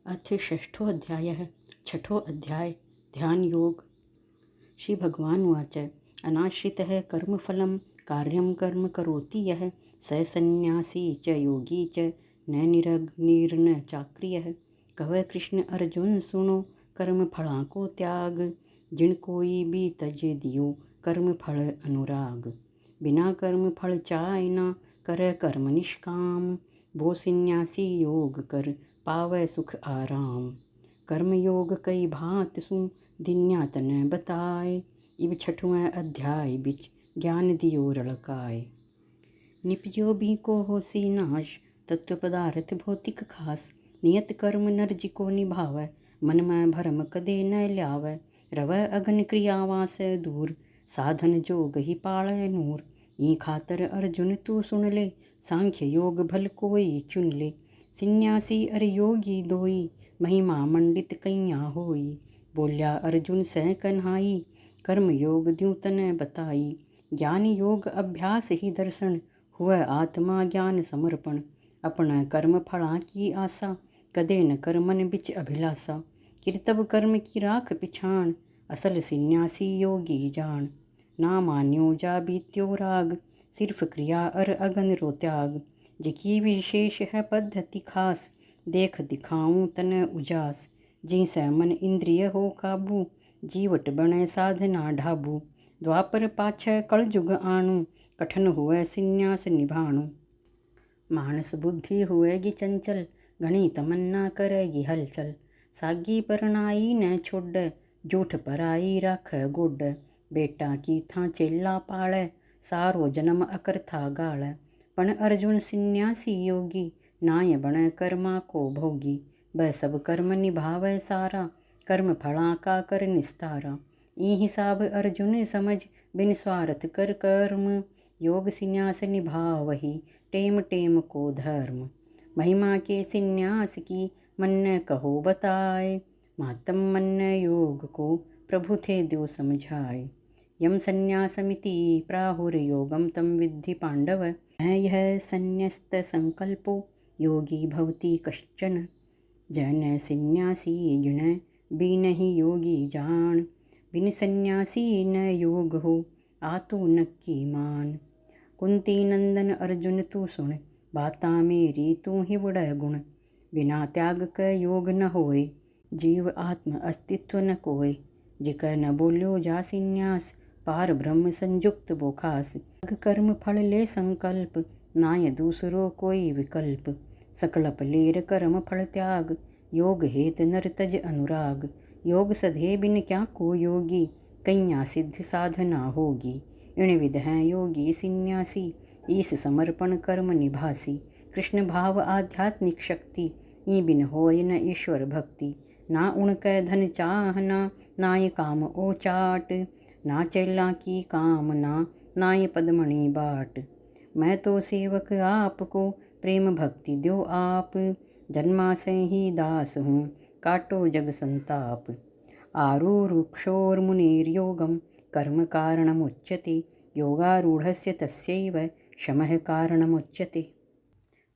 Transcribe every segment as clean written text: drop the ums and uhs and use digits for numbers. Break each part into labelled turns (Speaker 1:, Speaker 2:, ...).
Speaker 1: अथ षष्ठोऽध्यायः छठोऽध्याय ध्यानयोग। श्रीभगवानुवाच अनाश्रितः कर्मफलं कार्यं कर्म करोति यः स सन्न्यासी च योगी च न निरग्निर्न चाक्रियः। कह कृष्ण अर्जुन सुनो कर्म फलां को त्याग, जिन कोई भी तजे दियो कर्म फल अनुराग। बिना कर्म फल चाय न कर कर्म निष्काम, वो सन्यासी योग कर पावै सुख आराम। कर्म योग कई भांत सु दिन्या तन बताए, इब छठवें अध्याय बिच ज्ञान दियो रड़काए। निपजो भी को हो सी नाश, तत्व पदार्थ भौतिक खास। नियत कर्म नरज को निभावै, मन में भरम कदे न ल्यावै। रवै अगन क्रियावां से दूर, साधन जोग ही पाड़ै नूर। ई खातर अर्जुन तू सुन ले, सांख्य योग भल कोई चुन ले। सन्यासी अर योगी दोई, महिमा मंडित कैया होई। बोल्या अर्जुन सह कन्हाई, कर्म योग द्यूं तन बताई। ज्ञान योग अभ्यास ही दर्शन, हुआ आत्मा ज्ञान समर्पण। अपना कर्म फला की आशा, कदे न कर मन बिच अभिलाषा। कीर्तव कर्म की राख पिछाण, असल सन्यासी योगी जान। ना मान्यो जा बीत्यो राग, सिर्फ क्रिया अर अगन रो त्याग। जिकी विशेष है पद्धति खास, देख दिखाऊं तन उजास। जिनसे मन इंद्रिय हो काबू, जीवट बने साधना ढाबू। द्वापर पाछे कलजुग आणु, कठन हुए सन्यास निभाणु। मानस बुद्धि हुएगी चंचल, घनी तमन्ना करेगी हलचल। सागी परनाई न छोड़, जूठ पराई राख गोड। बेटा की था चेला पाड़े, सारो जन्म अकर्था गाड़। पण अर्जुन सन्यासी योगी, नाय बण कर्मा को भोगी। वह सब कर्म निभावै सारा, कर्म फला का कर निस्तारा। ई हिसाब अर्जुन समझ, बिन स्वार्थ कर कर्म। योग सन्यास निभावही, टेम टेम को धर्म। महिमा के सन्यास की, मन कहो बताए। महात्म मन योग को, प्रभु थे दो समझाए। यम संन्यासमिति प्राहुर योगम तम विद्धि पांडव। यह संन्यस्त संकल्पो, योगी भवति कश्चन। जन सन्यासी गुण, बिन ही योगी जान। बिन सन्यासी न योग हो, आतो नक्की मान। कुंती नंदन अर्जुन तू सुन, बाता मेरी तू ही बड़ गुण। बिना त्याग क योग न होए, जीव आत्म अस्तित्व न कोय। जिक न बोल्यो जा सन्यास, पार ब्रह्म संयुक्त बोखास। कर्म फल ले संकल्प, नाय दूसरो कोई विकल्प। सकलप लेर कर्म फल त्याग, योग हेत नर तज अनुराग। योग सधे बिन क्या को योगी, कैया सिद्ध साधना होगी। इण विध हैं योगी सन्यासी, ईस समर्पण कर्म निभासी। कृष्ण भाव आध्यात्मिक शक्ति, ई बिन होय न ईश्वर भक्ति। ना उनकै धन चाहना, नाय काम ओ चाट। ना चेला की कामना, नाय पदमणि बाट। मैं तो सेवक आपको, प्रेम भक्ति द्यो आप। जन्मा से ही दास हूँ, काटो जग संताप। आरुरुक्षोर मुनिर्योगम, कर्म कारणमुच्यते। योगारूढ़स्य तस्यैव, शमः कारणमुच्यते।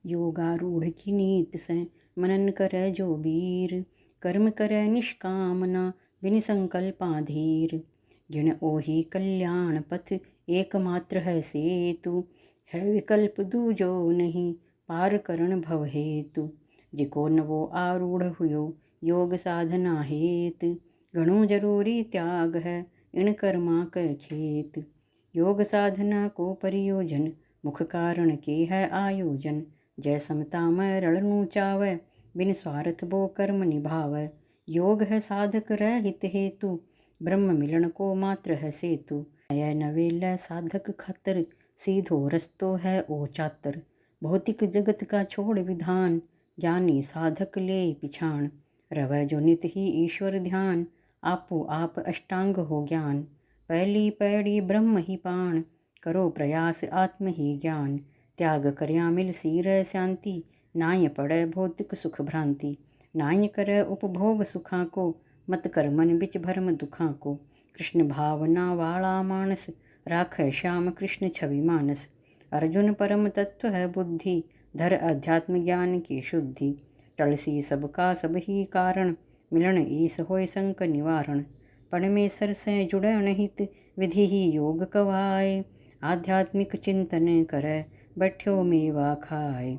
Speaker 1: योगारूढ़ की नीत से, मनन करे जो वीर। कर्म करे निष्कामना, बिन संकल्पा धीर। जिण ओही कल्याण पथ, एकमात्र है सेतु। है विकल्प दूजो नहीं, पार करण भव हेतु। जिको नवो आरूढ़ हुयो, योग साधना हेत। घणो जरूरी त्याग है, इन कर्मा क खेत। योग साधना को परियोजन, मुख कारण के है आयोजन। जय समता में रणनु चावै, बिन स्वार्थ बो कर्म निभावै। योग है साधक रहित हेतु, ब्रह्म मिलन को मात्र है सेतु। नय नवेल साधक खातर, सीधो रस्तो है ओ चातर। भौतिक जगत का छोड़ विधान, ज्ञानी साधक ले पिछाण। रवै जो नित ही ईश्वर ध्यान, आपो आप अष्टांग हो ज्ञान। पहली पैड़ी ब्रह्म ही पाण, करो प्रयास आत्म ही ज्ञान। त्याग करया मिल सीर शांति, नाय पड़े भौतिक सुख भ्रांति। नाय करे उपभोग सुखां को, मत कर मन बिच भरम दुखां को। कृष्ण भावना वाला मानस, राखै श्याम कृष्ण छवि मानस। अर्जुन परम तत्व है बुद्धि, धर अध्यात्म ज्ञान की शुद्धि। टलसी सबका सब ही कारण, मिलन ईस होय संक निवारण। परमेश्वर से जुड़न हित, विधि ही योग कवाय। आध्यात्मिक चिंतन करे, बैठ्यो मेवा खाए।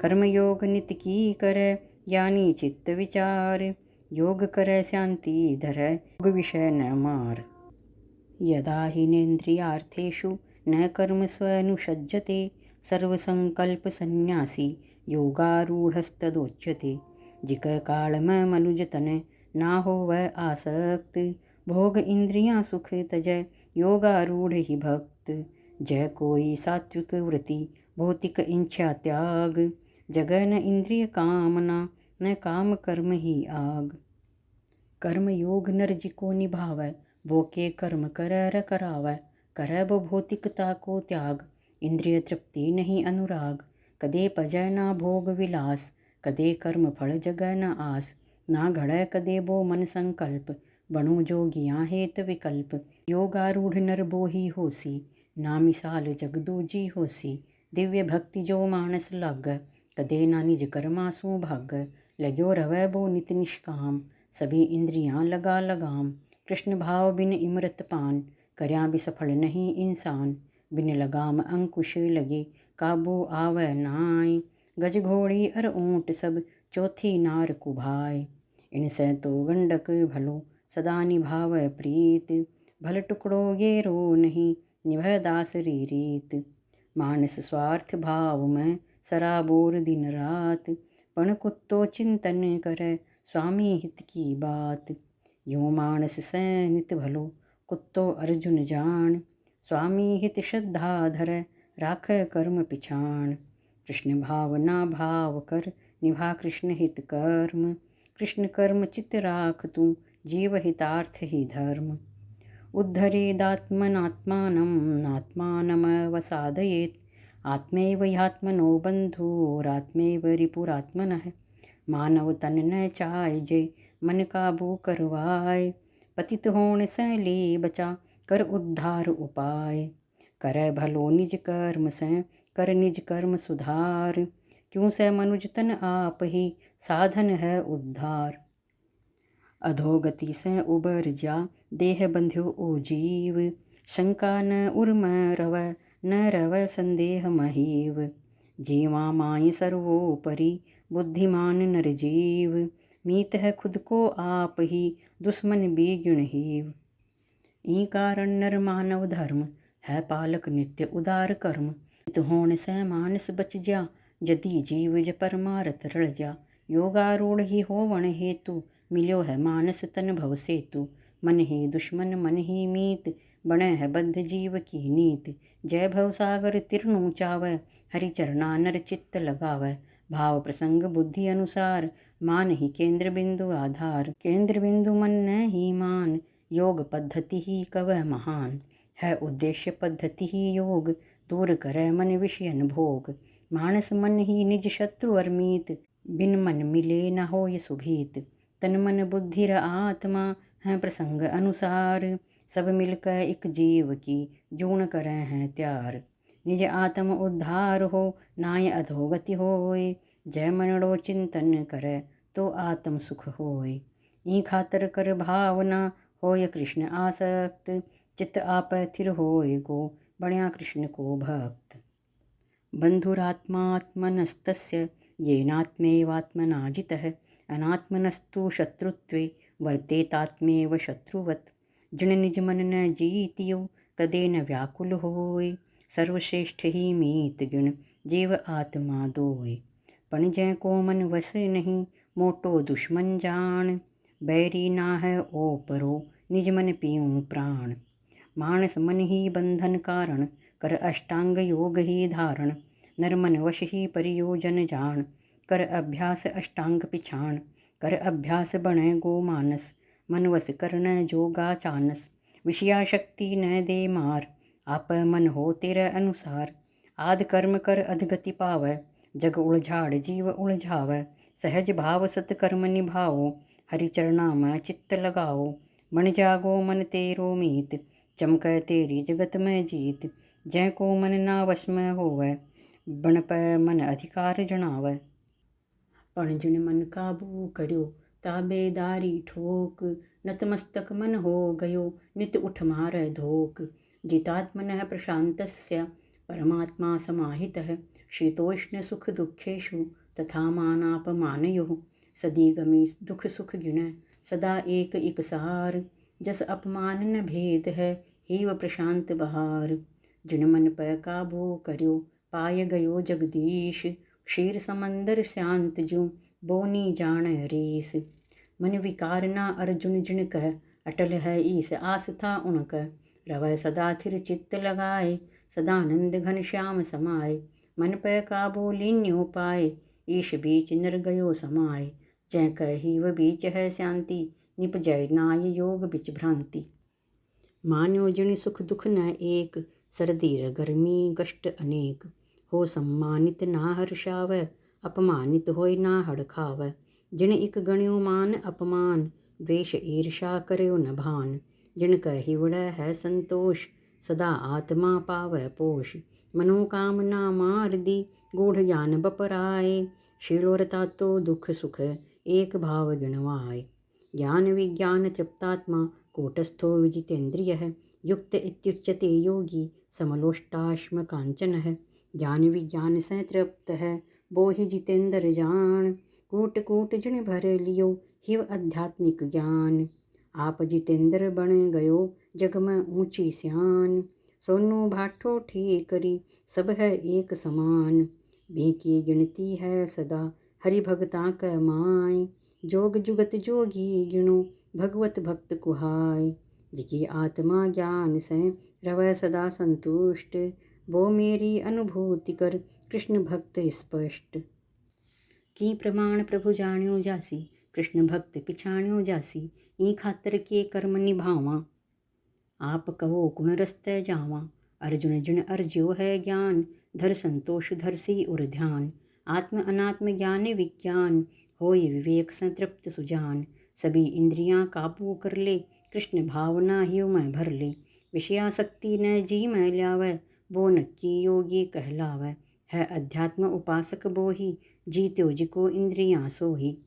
Speaker 1: कर्म योग नित की करे, ज्ञानी चित्त विचार। योग करे शांति धरे, योग विषय न मार। यदा हिनेन्द्रियार्थेषु न कर्म स्वनुषज्यते, सर्वसंकल्प संन्यासी योगारूढ़स्तदोच्यते। जिक काल में मनुज तन, ना हो वह आसक्त। भोग इंद्रियां सुख तजय, योगारूढ़ ही भक्त। जय कोई सात्विक वृत्ति, भौतिक इच्छा त्याग। जगह न इंद्रिय कामना, न काम कर्म ही आग। कर्म योग नर जिको निभावै, वो के कर्म करर करावै। करह वो भौतिकता को त्याग, इंद्रिय तृप्ति नहीं अनुराग। कदे पजय ना भोग विलास, कदे कर्म फल जगह न आस। ना घड़ै कदे वो मन संकल्प, बणु जोगियाँ हेत विकल्प। योगारूढ़ नर बोही होसी, ना मिसाल जग दूजी होसी। दिव्य भक्ति जो मानस लाग, कदे ना निज कर्मासु भाग। लग्यो रवै वो नित निष्काम, सभी इंद्रियां लगा लगाम। कृष्ण भाव बिन इमरत पान, करया भी सफल नहीं इंसान। बिन लगाम अंकुश लगे, काबू आवे नाय। गज घोड़ी अर ऊंट सब, चौथी नार कुभाय। इनसे तो गंडक भलो, सदा निभावै प्रीत। भल टुकड़ो गेरो नहीं, निभै दासरी रीत। मानस स्वार्थ भाव में, सराबोर दिन रात। पण कुत्तो चिंतन करे, स्वामी हित की बात। यूँ मानस से नित भलो, कुत्तो अर्जुन जान। स्वामी हित श्रद्धा धरै, राखै कर्म पिछाण। कृष्ण भावना भाव कर, निभा कृष्ण हित कर्म। कृष्ण कर्म चित राख तू, जीव हितार्थ ही धर्म। उद्धरेदात्मनात्मानं, नात्मानमवसादयेत्। आत्मैव ह्यात्मनो बन्धुरात्मैव रिपुरात्मनः। मानव तन न चाय जय, मन काबू करवाय। पतित होण से ले बचा, कर उद्धार उपाय। करय भलो निज कर्म से, कर निज कर्म सुधार। क्यों से मनुज तन आप ही, साधन है उद्धार। अधोगति से उबर जा, देह बंध्यो ओ जीव। शंका न उर्म रवै, न रवै संदेह महीव। जीवा माय सर्वोपरि, बुद्धिमान नर जीव। मीत है खुद को आप ही, दुश्मन बेगुण हीव। ई कारण नर मानव धर्म, है पालक नित्य उदार कर्म। हित होण से मानस बच जा, यदि जीव ज परमारथ रल जा। योगारूढ़ ही होवण हेतु, मिल्यो है मानस तन भव सेतु। मन ही दुश्मन मन ही मीत, बने है बद्ध जीव की नीत। जय भव सागर तिरनु चावै, हरि चरणा नर चित्त लगावै। भाव प्रसंग बुद्धि अनुसार, मान ही केंद्र बिंदु आधार। केंद्र बिंदु मन न ही मान, योग पद्धति ही कवै महान। है उद्देश्य पद्धति ही योग, दूर करे मन विषयन भोग। मानस मन ही निज शत्रु अर मीत, बिन मन मिले न होय सुभीत। तन मन बुद्धि र आत्मा, है प्रसंग अनुसार। सब मिलकर एक जीव की, जूण करे हैं त्यार। निज आत्म उद्धार हो, नाय अधोगति होय। जय मनड़ो चिंतन करे, तो आत्म सुख होय। ई खातर कर भावना, होय कृष्ण आसक्त। चित्त आप थिर होय गो, बण्या कृष्ण को भक्त। बंधुरात्मात्मनस्तस्य, येनात्मैवात्मना जितः। अनात्मनस्तु शत्रुत्वे, वर्तेतात्मेव शत्रुवत्। जिन निज मन न जीतियो, कदे न व्याकुल होय। सर्वश्रेष्ठ ही मीत गुण, जीव आत्मा दोय। पण जय को मन वस नहीं, मोटो दुश्मन जान। बैरी ना है ओ परो, निज मन पियूं प्राण। मानस मन ही बंधन कारण, कर अष्टांग योग ही धारण। नर मन वश ही परियोजन जान, कर अभ्यास अष्टांग पिछाण। कर अभ्यास बने गो मानस, मन वस करन जोगा चानस। विषया शक्ति न दे मार, आप मन हो तेरे अनुसार। आद कर्म कर अधगति पावै, जग उलझाड़ जीव उलझावै। सहज भाव सत्कर्म निभाओ, हरि चरणा में चित्त लगाओ। मन जागो मन तेरो मीत, चमकै तेरी जगत में जीत। जय को मन ना वश में होवै, बन पै मन अधिकार जनावै। पण जिन मन काबू कर्यो ताबेदारी ठोक। नतमस्तक मन हो गयो नित उठ मारै धोक। जितात्मनः प्रशान्तस्य परमात्मा समाहितः। शीतोष्ण सुख दुःखेषु तथा मानापमानयोः। सदीगमे दुख सुख गिण सदा एक इकसार। जस अपमान न भेद है हेव प्रशांत बहार। जिन मन पर काबू कर्यो पाय गयो जगदीश। क्षीर समंदर शांत ज्यों बोनी जान रीस। मन विकार ना अर्जुन जिन कह अटल है ईस आस था उनक। रवै सदा थिर चित्त लगाए सदानंद घन श्याम समाए। मन पर काबू लीन्यो पाए ईश बीच नर गयो समाए। जय कही व बीच है शांति निपजय नाय योग बिच भ्रांति। मान्यो जिन सुख दुख न एक सर्दीर गर्मी कष्ट अनेक। हो सम्मानित ना हर्षाव अपमानित होय ना हड़खाव। जिन एक गण्यो मान अपमान द्वेष ईर्षा करयो न भान। जिन कही वड़ है संतोष सदा आत्मा पावै पोष। मनोकामना मार दी गूढ़ ज्ञान बपराए। शीलोरता तो दुख सुख एक भाव गिणवाय। ज्ञान विज्ञान तृप्तात्मा कूटस्थो विजितेन्द्रियः। युक्त इत्युच्यते योगी समलोष्टाश्म कांचनः। ज्ञान विज्ञान से तृप्त है बोहि जितेंद्र जान। कूट कूट जिन भर लियो हिव आध्यात्मिक ज्ञान। आप जितेंद्र बन गयो जग में ऊंची स्यान। सोनू भाठो ठीकरी सब है एक समान। बेकी गिनती है सदा हरि भगता क माय। जोग जुगत जोगी गिणो भगवत भक्त कुहाय। जिकी आत्मा ज्ञान से रवै सदा संतुष्ट। वो मेरी अनुभूति कर कृष्ण भक्त स्पष्ट। की प्रमाण प्रभु जाण्यो जासी कृष्ण भक्त पिछाण्यो जासी। ई खातर के कर्म निभावा आप कहो गुण रस्ते जावा। अर्जुन जिन अर्ज्यो है ज्ञान धर संतोष धर सी उर ध्यान। आत्म अनात्म ज्ञान विज्ञान होय विवेक संतृप्त सुजान। सभी इंद्रियां काबू कर ले कृष्ण भावना हियो में भर ले। विषयासक्ति न जी में ल्यावै वो नक्की योगी कहलावै। है अध्यात्म उपासक बोही जीत्यो जिको इंद्रियां सोही।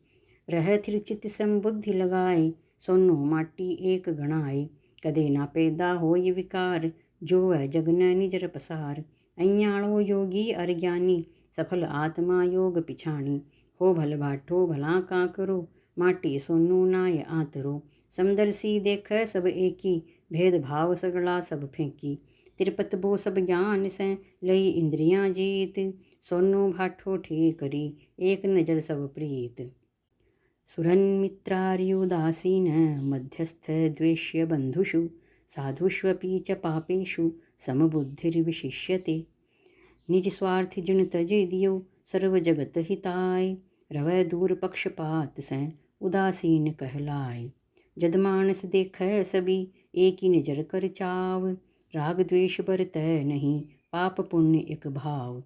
Speaker 1: रह थिर चित सम बुद्धि लगाए सोनो माटी एक गणाए। कदे ना पैदा होय विकार जो है जग न निजर पसार। अयाणो योगी अरज्ञानी सफल आत्मा योग पिछाणी। हो भल भाठो भला का करो माटी सोनू नाय आतरो। समदर्शी देख सब एकी भेदभाव सगला सब फेंकी। तिरपत बो सब ज्ञान से लई इंद्रियां जीत। सोनू भाठो ठीकरी एक नजर सब प्रीत। सुरन मित्रार्युदासीन मध्यस्थ द्वेष्य बंधुषु। साधुष्वपि च पापेषु समबुद्धिर्विशिष्यते। निज स्वार्थ जिन तजे दियो सर्व जगत हिताय। रवै दूर पक्षपात से उदासीन कहलाय। जद मानस देखै सभी एक ही नजर कर चाव। राग द्वेष बरतै नहीं पाप पुण्य एक भाव।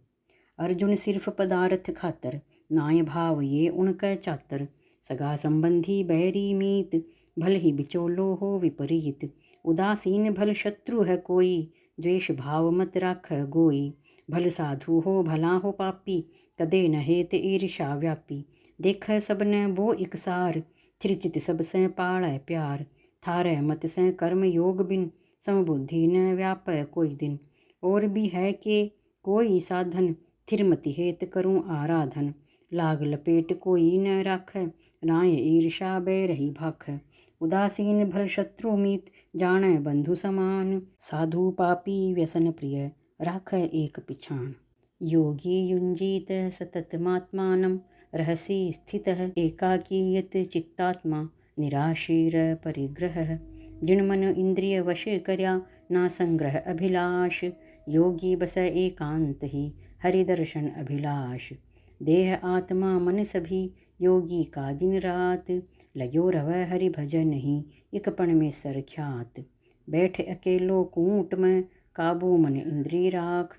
Speaker 1: अर्जुन सिर्फ पदार्थ खातर नाय भाव ये उनकै चातर। सगा संबंधी बैरी मीत भल ही बिचोलो हो विपरीत। उदासीन भल शत्रु है कोई द्वेष भाव मत राख गोई। भल साधु हो भला हो पापी कदे न हेत ईर्षा व्यापी। देख सब न वो इकसार थिर चित सब से पाड़ै प्यार। थारै मत से कर्म योग बिन समबुद्धि न व्यापै कोई दिन। और भी है के कोई साधन थिर मति हेत करूं आराधन। लाग लपेट कोई न राखै नाय ईर्षा बैरही भाखै। उदासीन भल शत्रु मीत जानै बंधु समान। साधु पापी व्यसन प्रिय राखै एक पिछान। योगी युंजीत सततमात्मानं रहसि स्थितः। एकाकीयत चित्तात्मा निराशीर परिग्रहः। जिन मन इंद्रिय वश करया ना संग्रह अभिलाष। योगी बसै एकांत ही हरि दर्शन अभिलाष। देह आत्मा मन सभी योगी का दिन रात। लगयो रवै हरि भजन ही इक पण में सरख्यात। बैठ अकेलो कूट में काबू मन इंद्री राख।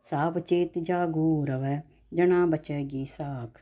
Speaker 1: सावचेत जागू रवै जना बचैगी साख।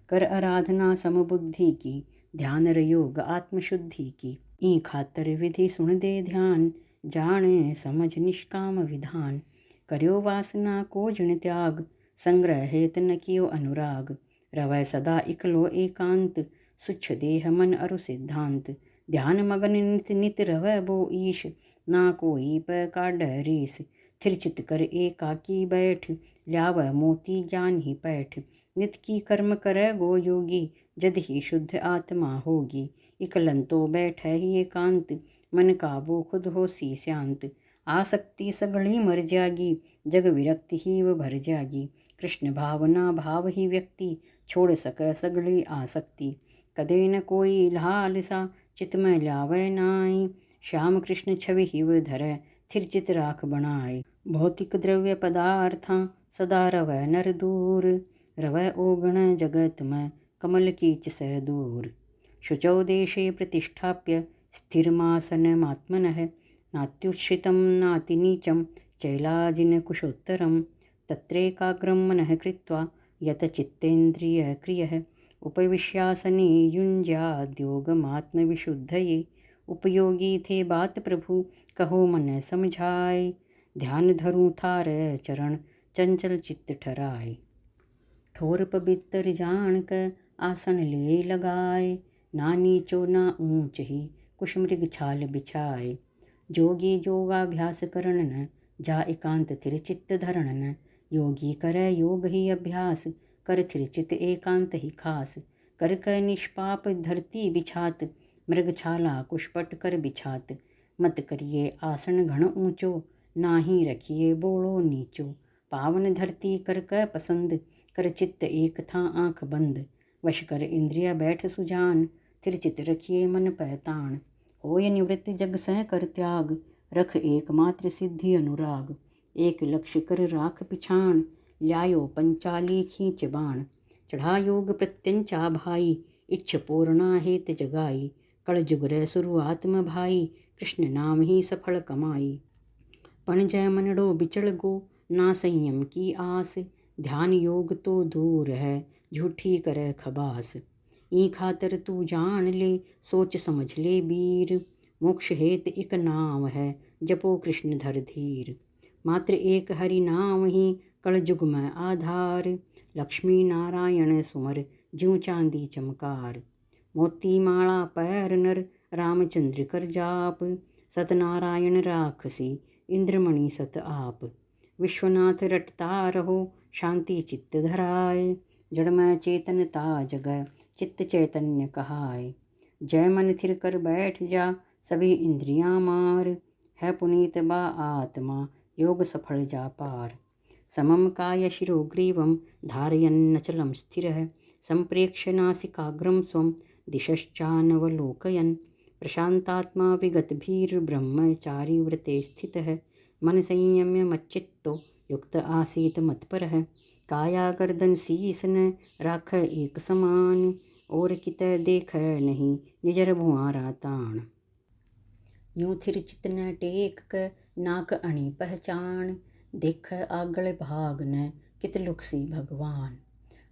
Speaker 1: कर आराधना समबुद्धि की ध्यान रयोग आत्मशुद्धि की। ई खातर विधि सुन दे ध्यान जाने समझ निष्काम विधान। कर्यो वासना को जिन त्याग संग्रह हेत न कियो अनुराग। रवै सदा इकलो एकांत, सुच्छ देह मन अरु सिद्धांत। ध्यान मगन नित नित रवै बो ईश, ना कोई पै काढ़ रीस। थिर चित कर एकाकी बैठ, ल्याव मोती ज्ञान ही पैठ। नित की कर्म करे गो योगी, जद ही शुद्ध आत्मा होगी। इकलंतो बैठ ही एकांत, मन का वो खुद हो सी शांत। आसक्ति सगली मर जागी, जग विरक्ति ही व भर जागी। कृष्ण भावना भाव ही व्यक्ति, छोड़ सक सगली आसक्ति। कदे न कोई लालसा, चित में ल्यावै नाई। श्याम कृष्ण छवि ही व धरै, थिर चित राख बनाए। भौतिक द्रव्य पदार्थां, सदा रवै नर दूर। रवै ओगण जगत में, कमल कीच सह दूर। शुचौ देशे प्रतिष्ठाप्य, स्थिरमासनमात्मनः। नात्युच्छ्रितं नातिनीचं, चैलाजिनकुशोत्तरं। तत्रैकाग्रं मनः कृत्वा, यतचित्तेन्द्रियक्रियः। उपविश्यासने युञ्ज्याद्योगमात्मविशुद्धये। उपयोगी थे बात प्रभु, कहो मन समझाए। ध्यान धरूं थार चरण, चंचल चित्त ठराए। ठोर पवित्र जान क, आसन ले लगाए। ना नीचो ना ऊंच ही, कुश मृग छाल बिछाए। जोगी जोगाभ्यास करन न, जा एकांत थिर चित्त धरण न। योगी करे योग ही अभ्यास, कर थिर चित एकांत ही खास। कर क निष्पाप धरती बिछात, मृग छाला कुशपट कर बिछात। मत करिए आसन घण ऊंचो, नाही रखिए बोलो नीचो। पावन धरती कर क पसंद, कर चित्त एक था आँख बंद। वश कर इंद्रिय बैठ सुजान, थिर चित रखिए मन पहतान। होय निवृत्त जग सह कर त्याग, रख एकमात्र सिद्धि अनुराग। एक लक्ष्य कर राख पिछाण, ल्यायो पंचाली खींच बाण। चढ़ा योग प्रत्यंचा भाई, इच्छ पूर्णा हेत जगाई। कल जुग रै शुरुआत में भाई, कृष्ण नाम ही सफल कमाई। पण जय मनडो बिचड़ गो, ना संयम की आस। ध्यान योग तो दूर है, झूठी करे खबास। ई खातर तू जान ले, सोच समझ ले वीर। मोक्ष हेत एक नाम है, जपो कृष्ण धर धीर। मात्र एक हरि नाम ही, कल जुग में आधार। लक्ष्मी नारायण सुमर, ज्यों चांदी चमकार। मोती माला पैर नर, रामचंद्र कर जाप। सतनारायण राखसी, इंद्रमणि सत आप। विश्वनाथ रटता रहो, शांति चित्त धराए। जड़ में चेतनता जगै, चित्त चैतन्य कहाय। जय मन थिर कर बैठ जा, सभी इंद्रियां मार। है पुनीत बा आत्मा, योग सफल जा पार। समम काय शिरोग्रीवं, धारयन्नचलं स्थिरः। संप्रेक्ष्य नासिकाग्रं स्वं, दिशश्चानवलोकयन्। प्रशान्तात्मा विगतभीर्ब्रह्मचारी व्रते स्थितः। मन संयम्य मच्चित्तो, युक्त आसीत मत्परः। काया गर्दन शीस न, राख एक समान। और कित देख नहीं, निजर भुआरा ताण। यूं थिर चित न टेक क, नाक अणी पहचान। देख आगल भाग न, कित लुकसी भगवान।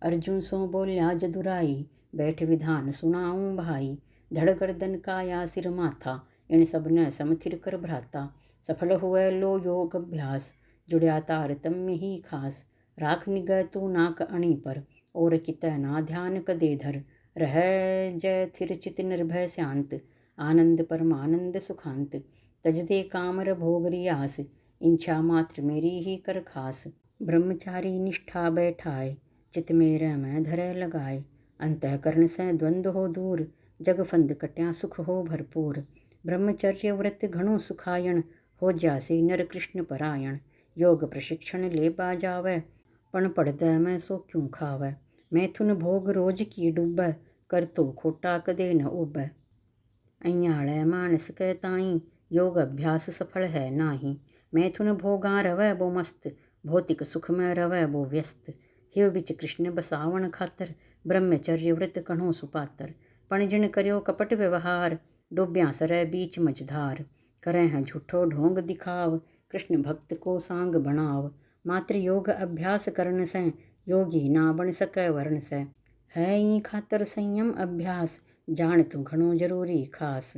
Speaker 1: अर्जुन सो बोल्या जदुराई, बैठ विधान सुनाऊं भाई। धड़ गर्दन काया सिर माथा, इन सब न समथिर कर भ्राता। सफल हुए लो योग अभ्यास, जुड़या तारतम्य ही खास। राख निगह तू नाक अणी पर, और कित ना ध्यान कदे धर। रह जय थिर चित निर्भय शांत, आनंद परमानंद सुखांत। तज दे कामर भोग रियास, इच्छा मात्र मेरी ही कर खास। ब्रह्मचारी निष्ठा बैठाए, चित मेरे में धरे लगाए। अंतःकरण से द्वंद्व हो दूर, जग फंद कट्या सुख हो भरपूर। ब्रह्मचर्य व्रत घणो सुखायण, हो जासे नर कृष्ण परायण। योग प्रशिक्षण ले बाजावै, पण पढ़दे मैं सो क्यों खावै। मैथुन भोग रोज की डूबै, कर तो खोटा कदे न उबै। अयाड़ै मानस कै ताई, योग अभ्यास सफल है नाही। मैथुन भोगां रवै बो मस्त, भौतिक सुख में रवै बो व्यस्त। हिव बिच कृष्ण बसावण खातर, ब्रह्मचर्य व्रत कणो सुपातर। पण जिन कर्यो कपट व्यवहार, डोब्या सरै बीच मझधार। करें हैं झूठो ढोंग दिखाव, कृष्ण भक्त को सांग बनाव। मात्र योग अभ्यास करन से, योगी ना बन सकै वरण से। है ई खातर संयम अभ्यास, जान तू घणो जरूरी खास।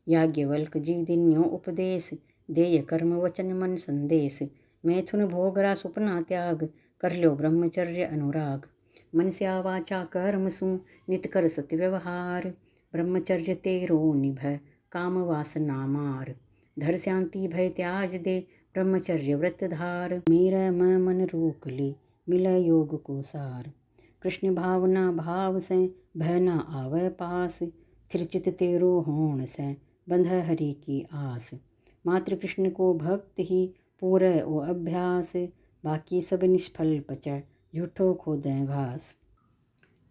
Speaker 1: याज्ञवल्क जी दिन्यो उपदेश, देय कर्म वचन मन संदेश। मैथुन भोगरा सुपना त्याग, कर लो ब्रह्मचर्य अनुराग। मनस्या वाचा कर्मसु नित कर सत व्यवहार। ब्रह्मचर्य तेरो निभ काम वासना मार। धर शांति भय त्याज दे ब्रह्मचर्य व्रत धार। मेरा मन रोक ले मिला योग को सार। कृष्ण भावना भाव से भय न आवे पास। थिर चित तेरो होण से बंध हरि की आस। मात्र कृष्ण को भक्त ही पूरे ओ अभ्यास। बाकी सब निष्फल पचै झूठो खोदें घास।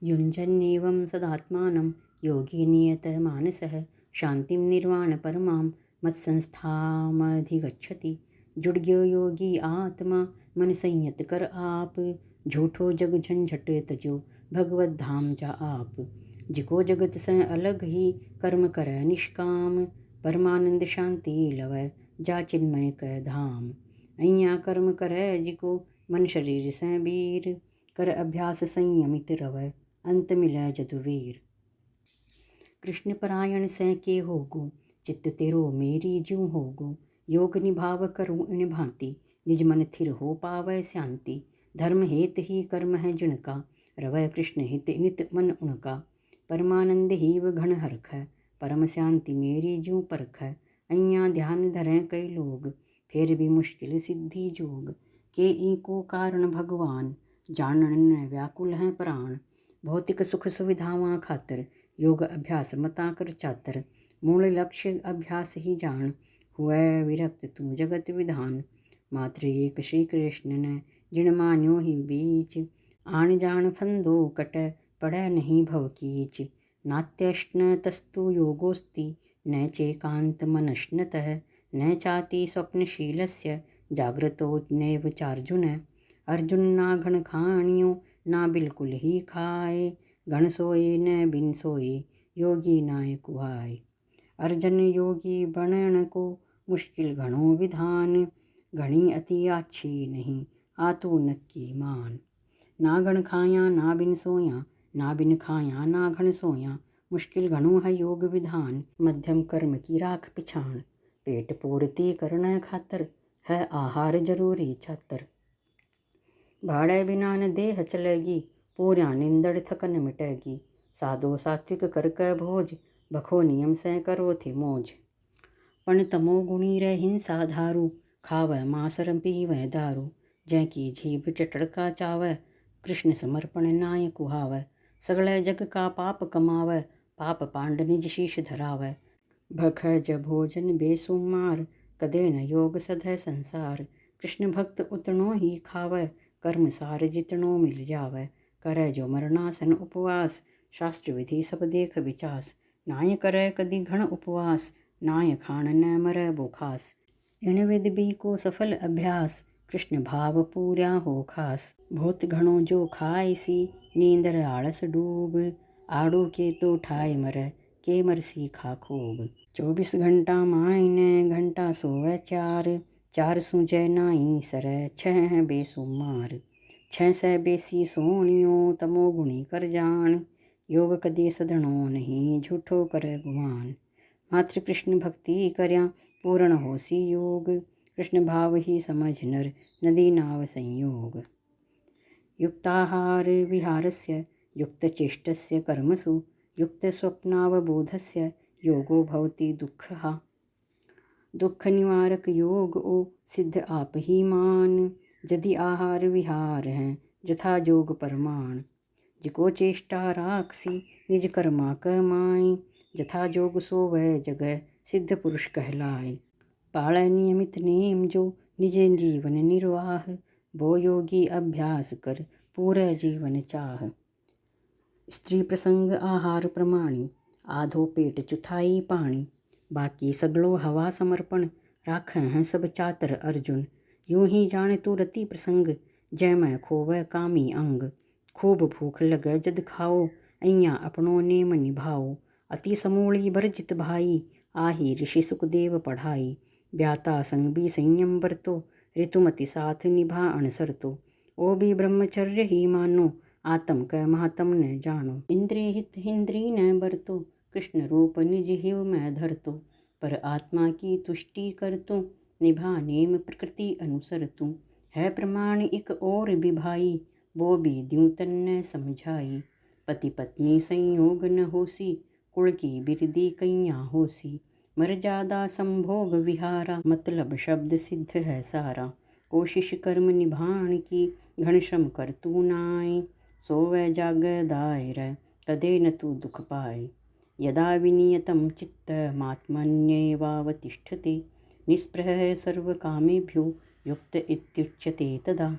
Speaker 1: युञ्जन् एवं सदात्मानं योगी नियत मानसः। शांतिं निर्वाण परमां मत्संस्थामधिगच्छति। जुड़ गयो योगी आत्मा मन संयत कर आप। झूठो जग झंझट तजो भगवत धाम जा आप। जिको जगत से अलग ही कर्म करे निष्काम। परमानंद शांति लवै जा चिन्मय कै धाम। अइया कर्म करे जिको मन शरीर से वीर। कर अभ्यास संयमित रवै अंत मिलै जदुवीर। कृष्ण परायण से के होगो चित्त तेरो मेरी ज्यों होगो। योग निभाव करूँ इन भांति निज मन थिर हो पावै शांति। धर्म हेत ही कर्म है जिनका रवै कृष्ण हित नित मन उनका। परमानंद ही व घन हरख है परम शांति मेरी ज्यों परख है। अइया ध्यान धरें कई लोग फिर भी मुश्किल सिद्धि जोग। के ई को कारण भगवान जानन व्याकुल हैं प्राण। भौतिक सुख सुविधावां खातर योग अभ्यास मता कर चातर। मूल लक्ष्य अभ्यास ही जान हुए विरक्त तू जगत विधान। मात्र एक श्री कृष्ण ने जिन मान्यो ही बीच। आन जान फंदो कट पड़ै नहीं भव कीच। नात्यश्न तस्तु योगोस्ति न चेकांत मनश्नतः। न चाति स्वप्नशीलस्य जाग्रतो नैव चार्जुन। अर्जुन ना घन खाणियो ना बिल्कुल ही खाए। घन सोए न बिन सोए योगी नाय कुहाय। अर्जन योगी बनण को मुश्किल घणो विधान। घणी अति आछी नहीं आतु नक्की मान। ना घण खाया ना बिन सोया ना बिन खाया ना घण सोया। मुश्किल घणो है योग विधान। मध्यम कर्म की राख पिछाण। पेट पूर्ति करने खातर है आहार जरूरी छातर। भाड़े बिना न देह चलेगी पूर्या निंदड़ थकन मिटेगी। साधो सात्विक कर कै भोज बखो नियम से करो थे मौज। पण तमो गुणी रे हिंसा धारू खावै मांसर पीवै दारू। जै की जीभ टटड़का चावै कृष्ण समर्पण नाय कुहावै। सगले जग का पाप कमावै पाप पांड निज शीश धरावै। भख ज भोजन बेसुमार कदे न योग सधै संसार। कृष्ण भक्त उतनो ही खावै कर्म सार जितनो मिल जावै। करे जो मरणासन उपवास शास्त्र विधि सब देख विचास। नाय करे कदी घण उपवास नाय खान न मरै बोखास। इन विद बी को सफल अभ्यास कृष्ण भाव पूरा हो खास। बहुत घणो जो खाय सी नींदर आलस डूब। आड़ू के तो ठाय मरै के मरसी खा खूब। 24 घंटा मायने घंटा सोवै चार। चार सूझै नाई सरै छह बेसुमार। 6 से बेसी सोणियो तमो गुणी कर जान। योग कदे सधणो नहीं झूठो करे गुमान। मात्र कृष्ण भक्ति करया पूर्ण होसी योग। कृष्ण भाव ही समझ नर नदी नाव संयोग। युक्ताहार विहारस्य युक्तचेष्टस्य कर्मसु युक्त स्वप्नावबोधस्य योगो भवति दुःखः। दुख निवारक योग ओ सिद्ध आप ही मान। यदि आहार विहार हैं जथा जोग परमाण। जिको चेष्टा राखसी निज कर्मा कमाई। जथा जोग सो वह जगह सिद्ध पुरुष कहलाए। पालै नियमित नेम जो निज जीवन निर्वाह। वो योगी अभ्यास कर पूरे जीवन चाह। स्त्री प्रसंग आहार प्रमाणी आधो पेट चुथाई पाणी। बाकी सगलो हवा समर्पण राख हैं सब चातर अर्जुन। यूं ही जाने तू रति प्रसंग जय मैं खोवै कामी अंग। खूब भूख लगे जद खाओ अइया अपनो नेम निभाओ। अति समूली बरजित भाई आही ऋषि सुखदेव पढ़ाई। ब्याता संग भी संयम बरतो ऋतुमति साथ निभा अणसर तो। ओ भी ब्रह्मचर्य ही मानो आत्म कै महात्म न जानो। इंद्रिय हित हिंद्री न बरतो कृष्ण रूप निज हिव में धरतो। पर आत्मा की तुष्टि कर तू निभा नेम प्रकृति अनुसर तू। है प्रमाण एक और भी भाई वो भी द्यूं तन्न समझाई। पति पत्नी संयोग न होसी, कुल की बिरदी कैया होसी। मर्यादा संभोग विहारा, मतलब शब्द सिद्ध है सारा। कोशिश कर्म निभाण की, घन श्रम कर तू नाय। सोवै जाग दायर, कदे न तू दुख पाए। यदा विनियतं चित्तमात्मन्येवावतिष्ठते, निःस्पृहः सर्वकामेभ्यो युक्त इत्युच्यते तदा।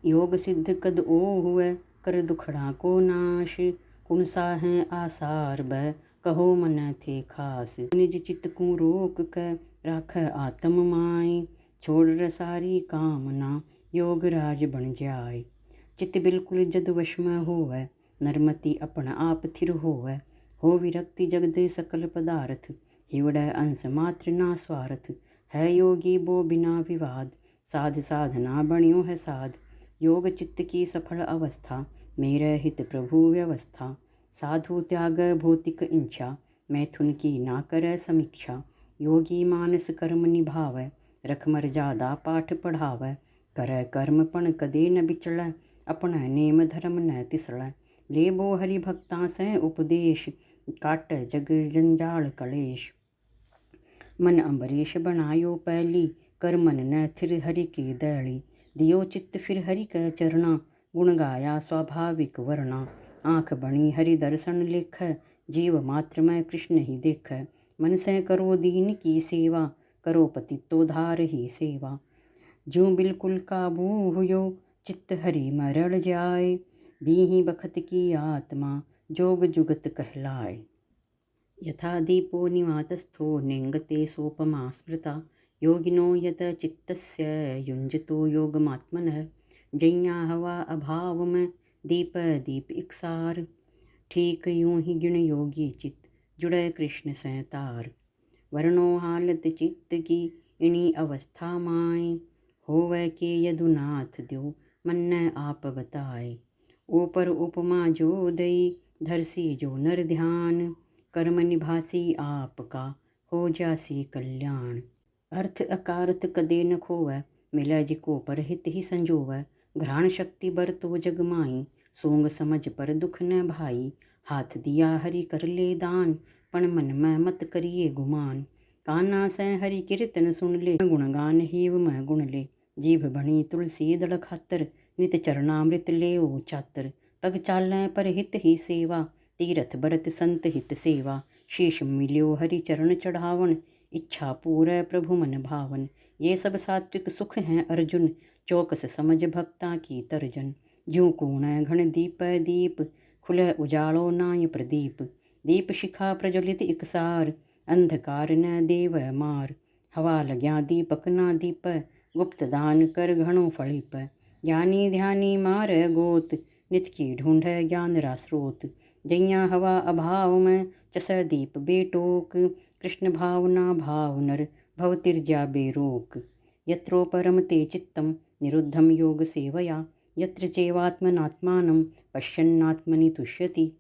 Speaker 1: योग सिद्ध कद ओ हुए, कर दुखड़ा को नाश। कुण साहें आसार ब, कहो मन थे खास। निज चित्त को रोक क, राख आत्म माय। छोड़ रसारी कामना, योग राज बन जाय। चित्त बिल्कुल जद वश में होवै, नरमति अपन आप थिर होवै। हो विरक्ति जगद सकल पदार्थ, हिवड़ै अंश मात्र ना स्वार्थ। है योगी बो बिना विवाद, साध साधना बण्यो है साध। योग चित्त की सफल अवस्था, मेरे हित प्रभु व्यवस्था। साधु त्याग भौतिक इच्छा, मैथुन की ना करे समीक्षा। योगी मानस कर्म निभावै, रख मर्यादा पाठ पढ़ावै। करे कर्म पण कदे न बिचड़ै, अपना नेम धर्म न तिसड़ै। लेबो हरि भक्ता से उपदेश, काट जग जंजाल कलेश। मन अम्बरीश बनायो पैली, कर मन न थिर हरि की दैली। दियो चित्त फिर हरि कै चरणा, गुण गाया स्वाभाविक वर्णा। आँख बणी हरि दर्शन लेख, जीव मात्र में कृष्ण ही देख। मन से करो दीन की सेवा, करो पतितोद्धार ही सेवा। ज्यों बिल्कुल काबू हुयो, चित्त हरि में रड़ जाए। बीही बखत की आत्मा, जोग जुगत कहलाए। यथा दीपो निवातस्थो नेङ्गते सोपमा स्मृता। योगिनो यत चित्तस्य युञ्जतो योगमात्मनः। जैया हवा अभाव में, दीप दीप इकसार। ठीक यूं ही गिण योगी चित्त, जुड़े कृष्ण से तार। वर्णो हालत चित्त की, इनी अवस्था माय। होवै के यदुनाथ द्यो, मन न आप बताए। ऊपर उपमा जो दई, धरसी जो नर ध्यान। कर्म निभासी आपका, हो जासी कल्याण। अर्थ अकारथ कदे न खोवै, मिलै जिको परहित ही संजोवै। घ्राण शक्ति बरतो जग माई, सोंग समझ पर दुख न भाई। हाथ दिया हरि कर ले दान, पण मन में मत करिए गुमान। काना से हरि कीर्तन सुन ले, गुणगान हीव में गुण ले। जीभ बणी तुलसी दल खातर, नित चरणामृत ले ओ चातर। पग चालै पर हित ही सेवा, तीरथ बरत संत हित सेवा। शीश मिल्यो हरि चरण चढ़ावन, इच्छा पूरै प्रभु मन भावन। ये सब सात्विक सुख हैं अर्जुन, चौकस समझ भक्ता की तर्जन। ज्यों कूणै घन दीप दीप, खुले उजालो नाय प्रदीप। दीप शिखा प्रज्वलित इकसार, अंधकार न देव मार। हवा लग्या दीपक ना दीप, गुप्त दान कर घणो फलिप। ज्ञानी ध्यानी मार गोत, नित की ढूंढ ज्ञान रा स्रोत। जैया हवा अभाव में, चस दीप बेटोक। कृष्ण भावना भाव नर, भव तिर्जा बेरोक। यत्रोपरम ते चित्तम, निरुद्धम योग सेवया। यत्र चैवात्मनात्मानं, पश्यन्नात्मनि तुष्यति।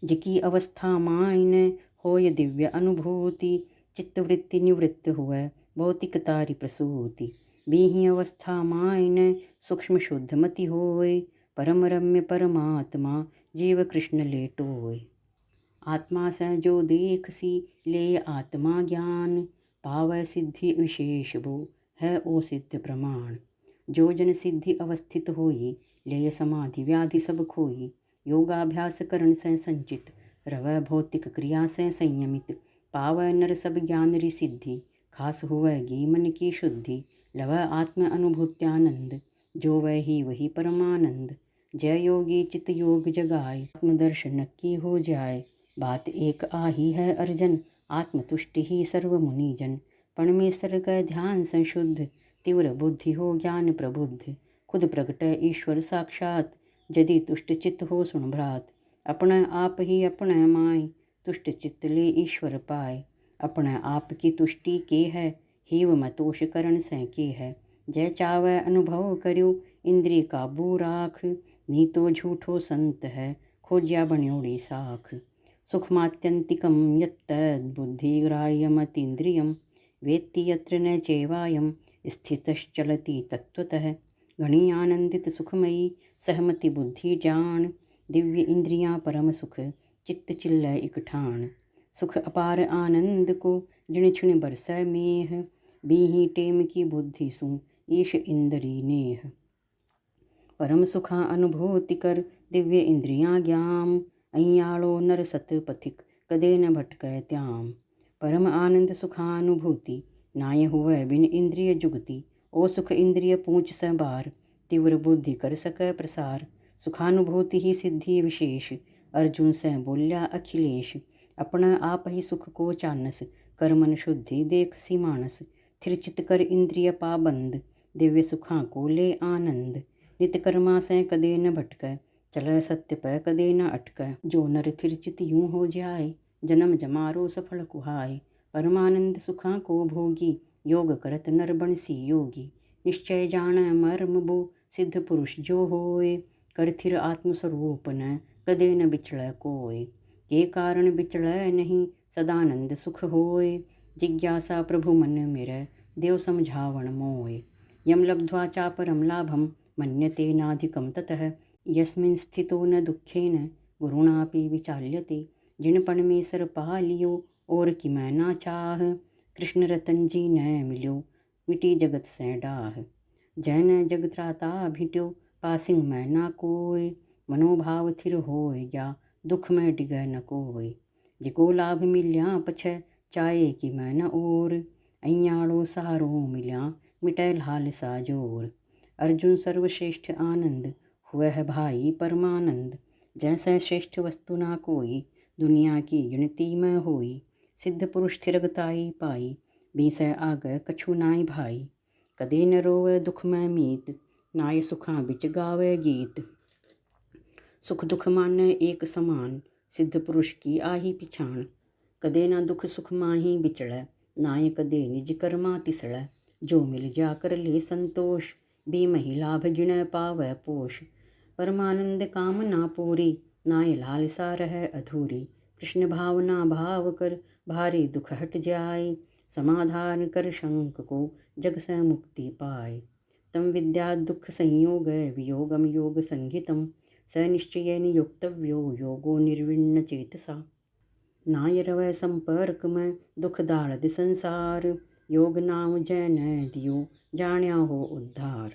Speaker 1: जिकी अवस्था मायने, होय दिव्य अनुभूति। चित्तवृत्ति निवृत्त हुए, भौतिक तारी प्रसूति। बीही अवस्था मायने, सूक्ष्म शुद्ध मति होय। परम रम्य परमात्मा, जीव कृष्ण लेटोय। आत्मा से जो देखसी, ले आत्मा ज्ञान। पावै सिद्धि विशेष वो, है ओ सिद्ध प्रमाण। जो जन सिद्धि अवस्थित होई, ले समाधि व्याधि सब खोई। योगाभ्यास करण से संचित, रवै भौतिक क्रिया से संयमित। पावै नर सब ज्ञान रि सिद्धि, खास हुवैगी मन की शुद्धि। लवै आत्म अनुभूत्यानंद, जो वै ही वही परमानंद। जय योगी चित योग जगाए, आत्मदर्शन की हो जाए। बात एक आही है अर्जन, आत्मतुष्टि ही सर्व मुनिजन। परमेश्वर का ध्यान संशुद्ध, तीव्र बुद्धि हो ज्ञान प्रबुद्ध। खुद प्रगट ईश्वर साक्षात, यदि तुष्ट चित्त हो सुन भ्रात। अपने आप ही अपने माय, तुष्ट चित्त ले ईश्वर पाए। अपने आप की तुष्टि के है, हीव में तोष करण से के है। जय चावै अनुभव कर्यो, इंद्रिय काबू राख। नी तो झूठो संत है, खोज्या बण्योड़ी साख। सुखमात्यंतिकं यत्तद् बुद्धिग्राह्यमतीन्द्रियं, वेत्ति यत्र न चैवायं, स्थितश्चलति तत्त्वतः। घनी आनंदित सुखमयी सहमति बुद्धि जान, दिव्य इंद्रियां परम सुख चित्त चिल्लय इक ठान। सुख अपार आनंद को जिण छिण बरसै मेह, बीही टेम की बुद्धि सु ईश इंद्री नेह। परम सुखा अनुभूति कर दिव्य इंद्रियां ज्ञाम, अय्याळो नर सत पथिक कदे न भटकै त्याम। परम आनंद सुखानुभूति नाय हुवै बिन इंद्रिय जुगति, ओ सुख इंद्रिय पूंछ स बार, तीव्र बुद्धि कर सकै प्रसार। सुखानुभूति ही सिद्धि विशेष, अर्जुन से बोल्या अखिलेश। अपना आप ही सुख को चानस, कर मन शुद्धि देख सी मानस। थिर चित कर इंद्रिय पाबंद, दिव्य सुखा को ले आनंद। नित कर्मा से कदे न भटकै, चलै सत्य पै कदे न अटकै। जो नर थिर चित यूं हो जाए, जन्म जमारो सफल कुहाय। परमानंद सुखा को भोगी, योग करत नर बंसी योगी। निश्चय जान मर्म बो, सिद्ध पुरुष जो होए। कर थिर आत्मस्वरूप न, कदे न बिछड़ै कोय। के कारण बिचड़ै नहीं, सदानंद सुख होय। जिज्ञासा प्रभु मन मेरै, देव समझावण मोय। यम लब्ध्वा चापरम लाभम, मन्यते नाधिकम ततः। यस्मिन् स्थितो न दुःखेन, गुरुणापि विचाल्यते। जिन परमेसर पा लियो, और कि मैं ना चाह। कृष्ण रतन जी न मिल्यो, मिटी जगत से डाह। जैन जग त्राता भिट्यो, पासिंग मैं ना कोय। मनोभाव थिर होय या, दुख में डिगै न कोय। जिको लाभ मिल्या पछै, चाहे कि मैं न और। अय्याळो सहारो मिल्या, मिटै लालसा जोर। अर्जुन सर्वश्रेष्ठ आनंद, हुए है भाई परमानंद। जैसे श्रेष्ठ वस्तु ना कोई, दुनिया की गिनती में होई। सिद्ध पुरुष थिरगताई पाई, बीसै आगै कछु नाई भाई। कदे न रोवै दुख में मीत, नाय सुखा बिच गावै गीत। सुख दुख मानै एक समान, सिद्ध पुरुष की आही पिछाण। कदे न दुख सुख माही बिचड़ै, नाय कदे निज कर्मा तिसड़ै। जो मिल जा कर ले संतोष, बीमहि लाभ गिणै पावै पोष। परमानंद कामना पूरी, नाय लालसा रहै अधूरी। कृष्ण भावना भाव कर, भारी दुख हट जाय। समाधान कर शंक को, जग से मुक्ति पाय। तम विद्या दुख संयोग वियोगम योग संहितम। स निश्चयेन योक्तव्यो, योगो निर्विण्ण चेतसा। नाय रवै संपर्क में, दुख दाड़द संसार। योग नाम जैन दियो, जाण्या हो उद्धार।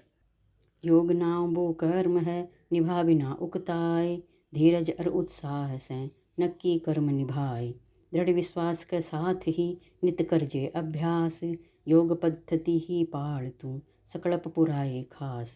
Speaker 1: योग नाम वो कर्म है, निभा बिना उकताय। धीरज और उत्साह से, नक्की कर्म निभाय। दृढ़ विश्वास के साथ ही, नित करजे अभ्यास। योग पद्धति ही पाड़ तू, सकलप पुराए खास।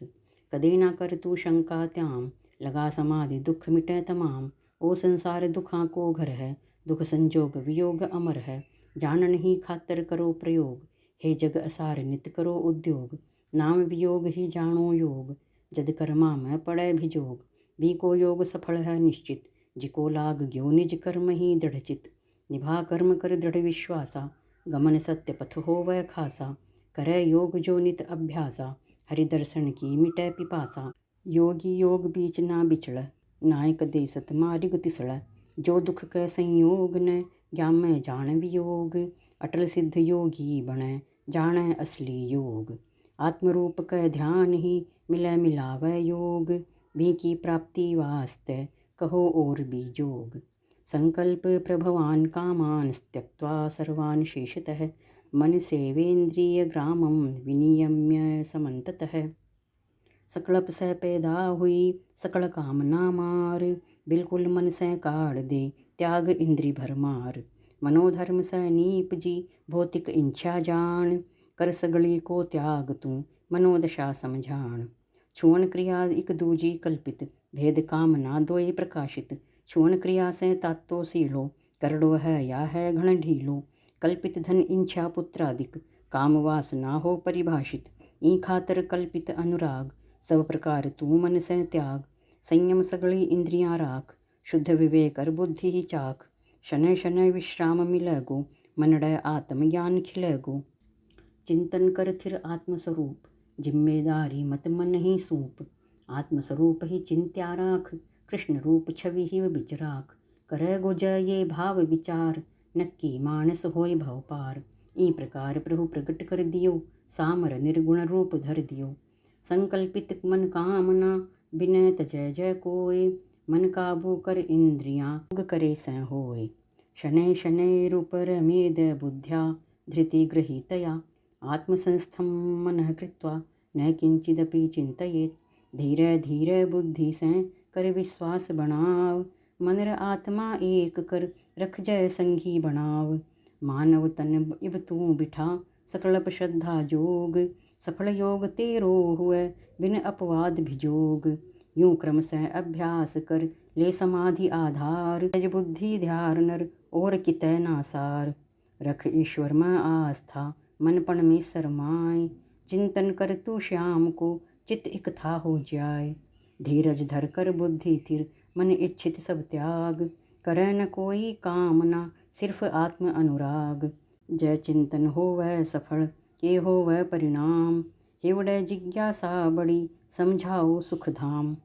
Speaker 1: कदे ना कर तू शंका त्याम, लगा समाधि दुख मिटे तमाम। ओ संसार दुखा को घर है, दुख संजोग वियोग अमर है। जानन ही खातर करो प्रयोग, हे जग असार नित करो उद्योग। नाम वियोग ही जानो योग, जद कर्मा में पड़े भिजोग। भी को योग सफल है निश्चित, जिको लाग ग्यो निज कर्म ही दृढ़चित। निभा कर्म कर दृढ़ विश्वासा, गमन सत्य पथ होवै खासा। करे योग जो नित अभ्यासा, हरि दर्शन की मिटै पिपासा। योगी योग बीच ना बिचड़, नाय कदे सत मार्ग तिसड़। जो दुख कै संयोग न, ज्ञान में जान वियोग। अटल सिद्ध योगी बनै, जानै असली योग। आत्मरूप कै ध्यान ही, मिलै मिलावै योग। भी की प्राप्ति वास्ते, कहो और भी जोग। संकल्प प्रभवान कामान, त्यक्त्वा सर्वान् शेषतः। मन सेवेन्द्रिय ग्रामं, विनियम्य समन्ततः। सकलप से पैदा हुई, सकल कामना मार। बिल्कुल मन से काढ़ दे, त्याग इंद्रि भरमार। मनोधर्म से नीप जी, भौतिक इच्छा जान। कर सगली को त्याग तू, मनोदशा समझान। छुअन क्रिया इक दूजी कल्पित, भेद कामना दोई प्रकाशित। छुअन क्रिया से तातो सीलो, करड़ो है या है घण ढीलो। कल्पित धन इच्छा पुत्रादिक, काम वासना हो परिभाषित। ई खातर कल्पित अनुराग, सब प्रकार तू मन से त्याग। संयम सगली इंद्रियां राख, शुद्ध विवेक और बुद्धि ही चाख। शनै शनै विश्राम मिलै गो, मनड़ै आत्मज्ञान खिलै गो। चिंतन कर थिर आत्मस्वरूप, जिम्मेदारी मत मन ही सूप। आत्मस्वरूप ही चिंत्या राख, कृष्ण रूप छवि ही बिचराख। करे गो जय ये भाव विचार, नक्की मानस होय भव पार। ई प्रकार प्रभु प्रगट कर दियो, सामर निर्गुण रूप धर दियो। संकल्पित मन कामना बिनय तजय जय कोय। मन काबू कर इंद्रियां योग करे सं होय। शनै शनैरुपरमेद बुद्ध्या धृति गृहीतया आत्मसंस्थं मनः कृत्वा न किंचिदपि चिंतयेत्। धीरे धीरे बुद्धि से कर विश्वास बनाव। मन र आत्मा एक कर रख जय संगी बनाव। मानव तन इब तू बिठा सकलप श्रद्धा जोग। सफल योग तेरो हुए बिन अपवाद भिजोग। यूं क्रम से अभ्यास कर ले समाधि आधार। तज बुद्धि ध्यार नर और कितै नासार। रख ईश्वर में आस्था मनपण में सरमाय। चिंतन कर तू श्याम को चित्त एक था हो जाय। धीरज धर कर बुद्धि थिर मन इच्छित सब त्याग। करे न कोई कामना सिर्फ आत्म अनुराग। जय चिंतन हो वह सफल के हो वह परिणाम। हिवड़े जिज्ञासा बड़ी समझाओ सुख धाम।